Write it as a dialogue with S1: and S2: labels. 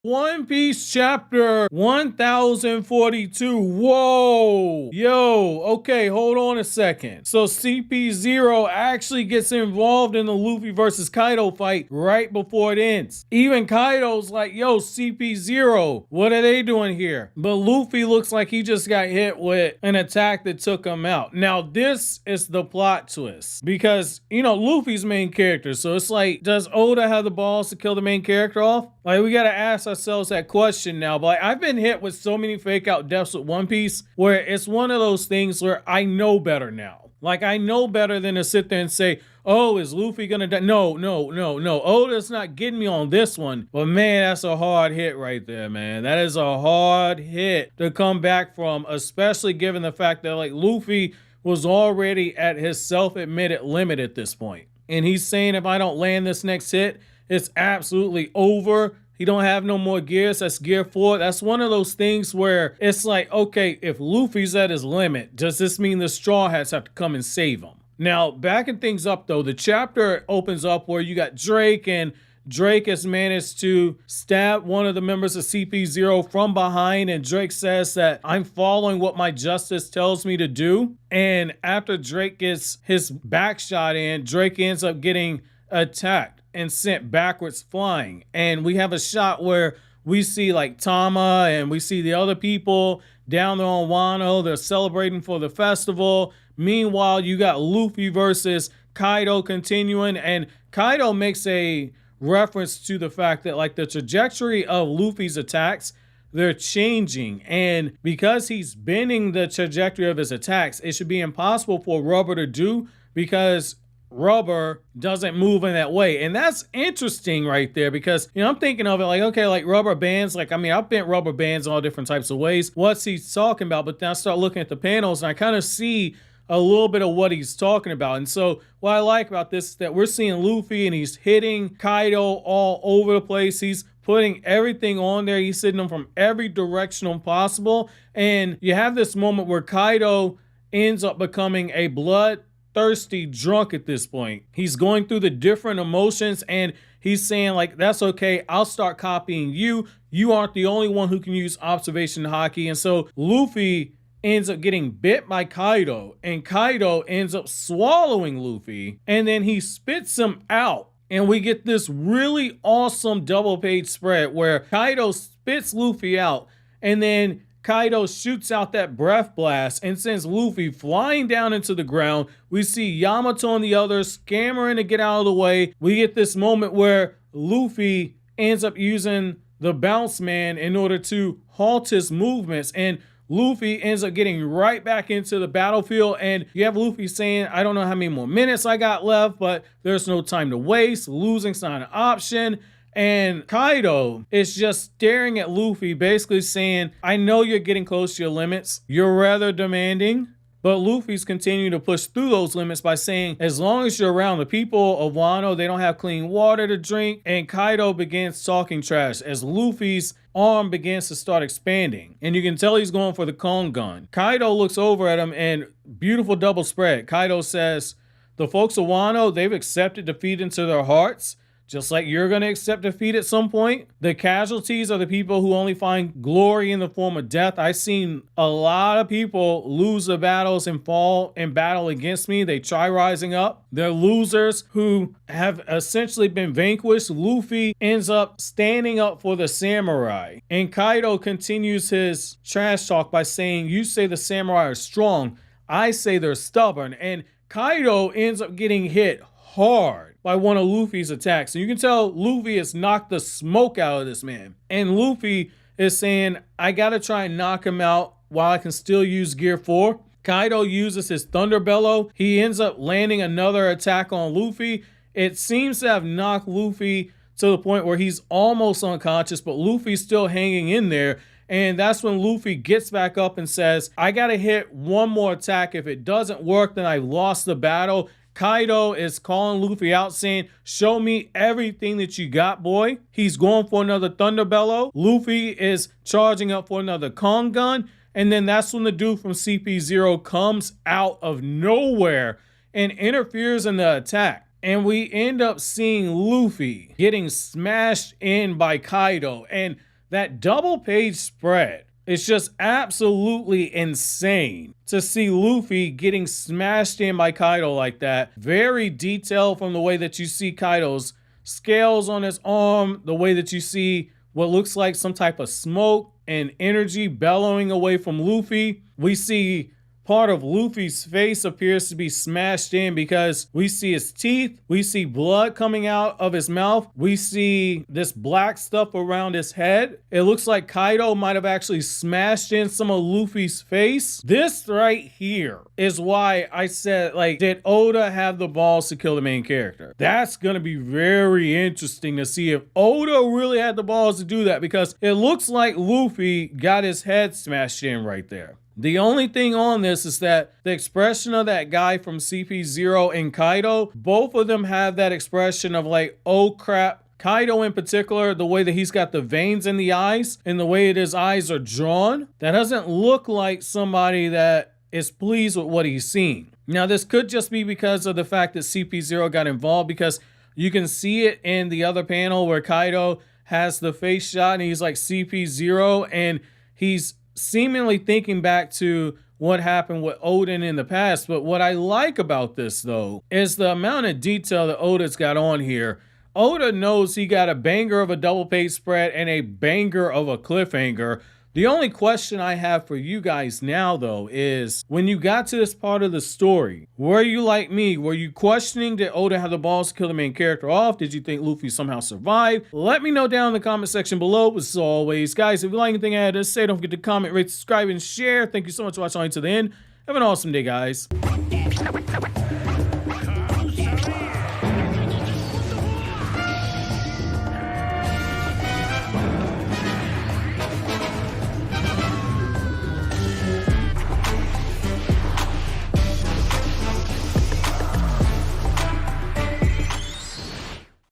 S1: One Piece chapter 1042. Whoa. Yo, okay, hold on a second. So CP0 actually gets involved in the Luffy versus Kaido fight right before it ends. Even Kaido's like, yo, CP0, what are they doing here? But Luffy looks like he just got hit with an attack that took him out. Now, this is the plot twist because, you know, Luffy's main character. So it's like, does Oda have the balls to kill the main character off? Like, we gotta ask ourselves that question now. But like, I've been hit with so many fake out deaths with One Piece where it's one of those things where I know better now. Like, I know better than to sit there and say, oh, is Luffy gonna die? No. Oda's not getting me on this one. But man, that's a hard hit right there, man. That is a hard hit to come back from, especially given the fact that like Luffy was already at his self-admitted limit at this point. And he's saying if I don't land this next hit, it's absolutely over. He don't have no more gears. That's gear 4. That's one of those things where it's like, okay, if Luffy's at his limit, does this mean the Straw Hats have to come and save him? Now, backing things up though, the chapter opens up where you got Drake, and Drake has managed to stab one of the members of CP0 from behind, and Drake says that I'm following what my justice tells me to do. And after Drake gets his back shot in, Drake ends up getting attacked and sent backwards flying. And we have a shot where we see like Tama and we see the other people down there on Wano. They're celebrating for the festival. Meanwhile, you got Luffy versus Kaido continuing, and Kaido makes a reference to the fact that like the trajectory of Luffy's attacks, they're changing. And because he's bending the trajectory of his attacks, it should be impossible for Rubber to do because Rubber doesn't move in that way. And that's interesting right there because, you know, I'm thinking of it like, okay, like rubber bands, like, I mean, I've bent rubber bands all different types of ways. What's he talking about? But then I start looking at the panels and I kind of see a little bit of what he's talking about. And so what I like about this is that we're seeing Luffy and he's hitting Kaido all over the place. He's putting everything on there. He's hitting them from every direction possible. And you have this moment where Kaido ends up becoming a bloodthirsty drunk at this point. He's going through the different emotions and he's saying like, that's okay, I'll start copying you. You aren't the only one who can use observation hockey. And so Luffy ends up getting bit by Kaido, and Kaido ends up swallowing Luffy, and then he spits him out. And we get this really awesome double page spread where Kaido spits Luffy out, and then Kaido shoots out that breath blast and sends Luffy flying down into the ground. We see Yamato and the others scampering to get out of the way. We get this moment where Luffy ends up using the bounce man in order to halt his movements, and Luffy ends up getting right back into the battlefield. And you have Luffy saying, I don't know how many more minutes I got left, but there's no time to waste. Losing's not an option. And Kaido is just staring at Luffy, basically saying, I know you're getting close to your limits. You're rather demanding. But Luffy's continuing to push through those limits by saying, as long as you're around the people of Wano, they don't have clean water to drink. And Kaido begins talking trash as Luffy's arm begins to start expanding. And you can tell he's going for the Kong gun. Kaido looks over at him and beautiful double spread. Kaido says, the folks of Wano, they've accepted defeat into their hearts, just like you're going to accept defeat at some point. The casualties are the people who only find glory in the form of death. I've seen a lot of people lose the battles and fall in battle against me. They try rising up. They're losers who have essentially been vanquished. Luffy ends up standing up for the samurai. And Kaido continues his trash talk by saying, you say the samurai are strong. I say they're stubborn. And Kaido ends up getting hit hard by one of Luffy's attacks. And you can tell Luffy has knocked the smoke out of this man. And Luffy is saying, I gotta try and knock him out while I can still use Gear 4. Kaido uses his Thunder Bellow. He ends up landing another attack on Luffy. It seems to have knocked Luffy to the point where he's almost unconscious, but Luffy's still hanging in there. And that's when Luffy gets back up and says, I gotta hit one more attack. If it doesn't work, then I lost the battle. Kaido is calling Luffy out saying, show me everything that you got, boy. He's going for another Thunder Bellow. Luffy is charging up for another Kong gun. And then that's when the dude from CP0 comes out of nowhere and interferes in the attack. And we end up seeing Luffy getting smashed in by Kaido. And that double page spread. It's just absolutely insane to see Luffy getting smashed in by Kaido like that. Very detailed from the way that you see Kaido's scales on his arm, the way that you see what looks like some type of smoke and energy bellowing away from Luffy. We see part of Luffy's face appears to be smashed in because we see his teeth, we see blood coming out of his mouth, we see this black stuff around his head. It looks like Kaido might have actually smashed in some of Luffy's face. This right here is why I said, like, did Oda have the balls to kill the main character? That's gonna be very interesting to see if Oda really had the balls to do that, because it looks like Luffy got his head smashed in right there. The only thing on this is that the expression of that guy from CP0 and Kaido, both of them have that expression of like, oh crap. Kaido in particular, the way that he's got the veins in the eyes and the way that his eyes are drawn, that doesn't look like somebody that is pleased with what he's seeing. Now, this could just be because of the fact that CP0 got involved, because you can see it in the other panel where Kaido has the face shot and he's like CP0 and he's seemingly thinking back to what happened with Oden in the past. But what I like about this, though, is the amount of detail that Oda's got on here. Oda knows he got a banger of a double page spread and a banger of a cliffhanger. The only question I have for you guys now, though, is when you got to this part of the story, were you like me? Were you questioning, did Oda have the balls to kill the main character off? Did you think Luffy somehow survived? Let me know down in the comment section below. As always, guys, if you like anything I had to say, don't forget to comment, rate, subscribe, and share. Thank you so much for watching all the way to the end. Have an awesome day, guys.